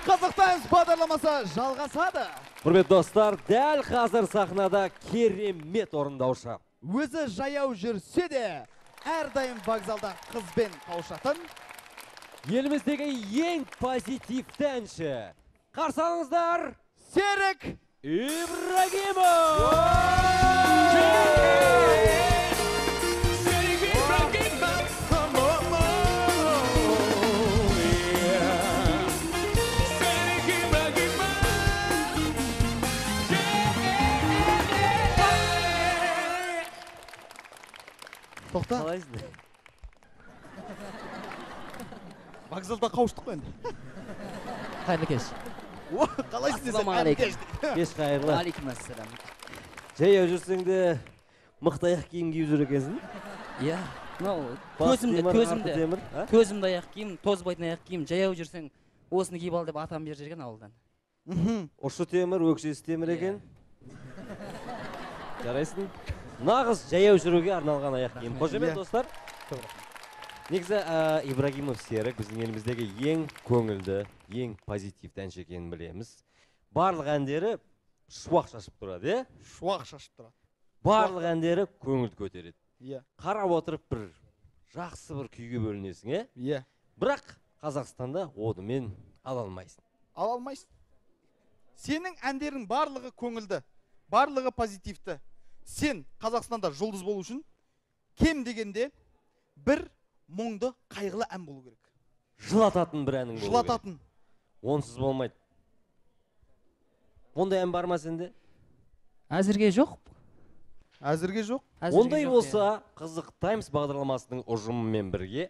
Қазақстан бағдарламасы жалғасады. Құрметті достар, дәл қазір сахнада керемет орындаушы. Өзі жаяу жүрсе де, әрдайым вокзалда қызбен қауышатын. Еліміздегі ең позитивті әнші. Қарсаңыздар, Серік Ибрагимов! Тоқта. Қалайсың? Вокзалда қауыштық қой енді. Қайырлы кеш. Қалайсың десең? Ассалаумағалейкум. Кеш қайырлы. Алейкум ассалам. Жаяу жүрсең де мықты аяқ киім киіп жүр екенсің? Иә. Төзімді аяқ киім, тозбайтын аяқ киім, жаяу жүрсең, осыны киіп ал деп атам беріп жүрген ауылдан. Ұшы темір, өкшесі темір екен. Жарайсың? Нағыз жаяу жүруге арналған аяқ киім. Қош емен, достар? Негізі Ибрагимов Серік біздің еліміздегі ең көңілді, ең позитивті әнші екенін білеміз. Барлық әндері шуақ шашып тұрады, е? Шуақ шашып тұрады. Барлық әндері көңілді көтереді. Иә. Қарап отырып бір жақсы бір күйге бөлінесің, е? Иә. Бірақ Қазақстанда одымен ала алмайсың. Ала алмайсың. Сенің әндерің барлығы көңілді, барлығы позитивті. Сен Қазақстанда жұлдыз болу үшін кем дегенде бір мұңды қайғылы ән болу керек. Жылататын бір әнің болу керек. Жылататын. Онсыз болмайды. Ондай ән бар ма сенде? Әзірге жоқ. Әзірге жоқ. Ондай болса, Қызық Таймс бағдарламасының ұжымымен бірге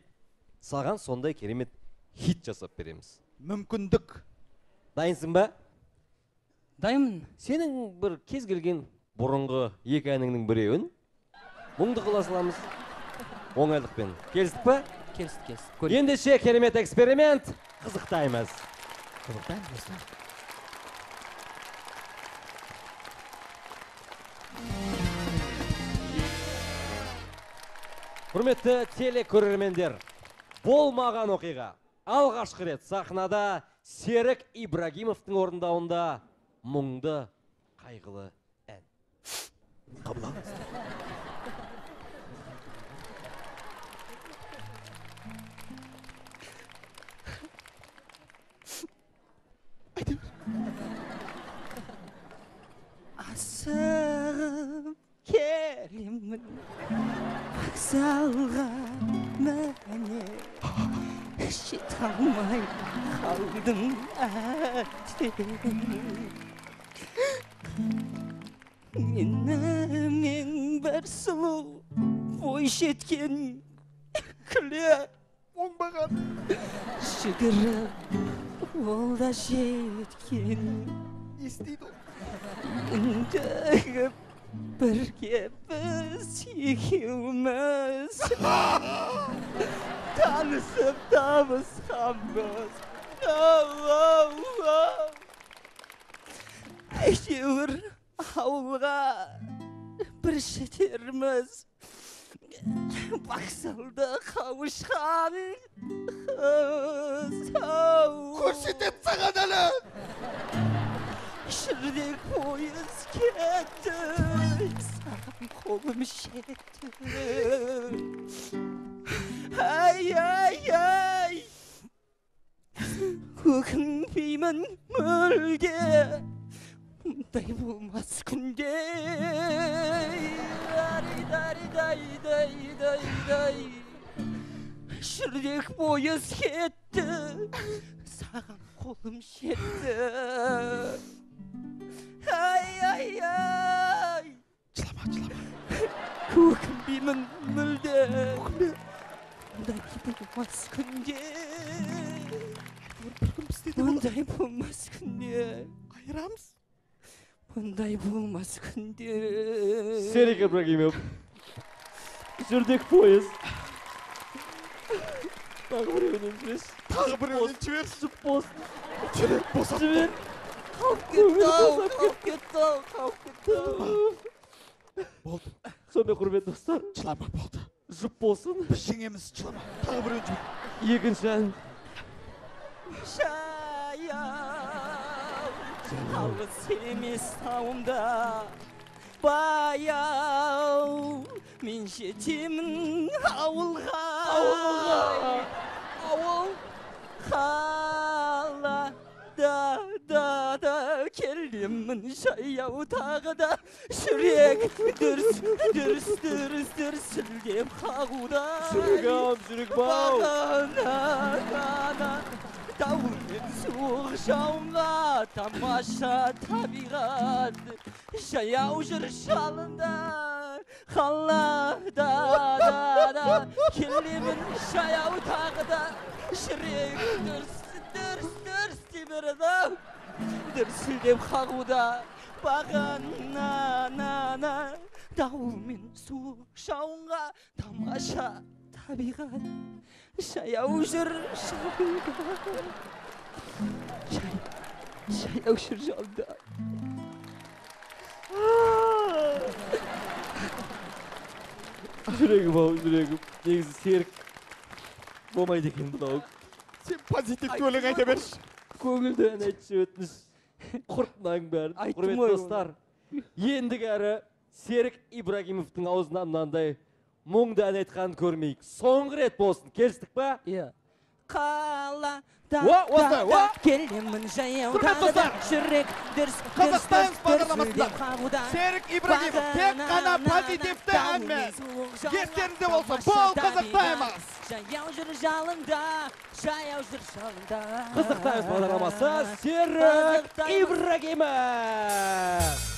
саған сондай керемет хит жасап береміз. Мүмкіндік. Дайынсың ба? Дайынмын. Сенің бір кез келген бұрынғы екі әніңнің біреуін мұңды қыла саламыз. Оңайлықпен. Келістік па? Келістік. Ендеше керемет эксперимент. Қызықтаймыз. Қызықтаймыз. Құрметті телекөрермендер, болмаған оқиға. Алғашқы рет сахнада Серік Ибрагимовтың орындауында мұңды қайғылы ән. Қабылдаңыз. Асығып келемін вокзалға мәне жете алмай қалдым әттең менімен бір сұлу бой жеткен күле оңбаған жүгіріп ол да жеткен естиді ендігі бірге біз екеуміз танысып табысқанбыз әйтеуір ауылға бір жетерміз вокзалда қауышқан қыз көрсетеді саған әлі жүрдек пойыз кетті саған қолым жетті ай өкінбеймін мүлде мұндай болмас күнде жүрдек пойыз кетті саған қолым жетті ай жылама өкінбеймін мүлде мұндай болмас күнде мұндай болмас күнде айырамыз мұндай болмас күнде Серік Ибрагимов жүрдек пойыз Тағы біреуінен жіберші. Тағы біреуінен жіберші. Жұп болсын. Жүрек босап. Жібер. Қалып кетті. Болды. Сонымен құрметті достар, Жылама болды. жұп болсын. Біз жеңеміз, жылама. Тағы біреуін жібер. Екінші ән. Жаяу алыс емес тауымда баяу мен жетемін ауылға ауыл қалада келемін жаяу тағы да жүрек дүрсілдеп қағуда Жүрегім, жүрегім-ау. Дауыл мен суық жауынға тамаша табиғат жаяу жүр шалында қалада келемін жаяу тағы да жүрек дүрсілдеп қағуда бағанана дауыл мен суық жауынға тамаша табиғат жаяу жүр жаяу жүр жолда Жүрегім-ау, жүрегім. Негізі серік болмайды екен бұнау. Сен позитивті өлең айта берші. Көңілді ән айтшы өтініш. Құртмаң бәрін. Құрметті достар, ендігі әрі Серік Ибрагимовтың аузынан мынандай мұңды ән айтқанын көрмейік. Соңғы рет болсын. Келістік па? Иә. Қалада келемін жаяу тағы да жүрек бағдарламасында Серік Ибрагимов тек қана позитивті әнмен. Естеріңізде болсын, бұл Қызық Таймас. Жаяу жүр жалында, жаяу жүр жалында. Қызық Таймас бағдарламасы Серік Ибрагимов.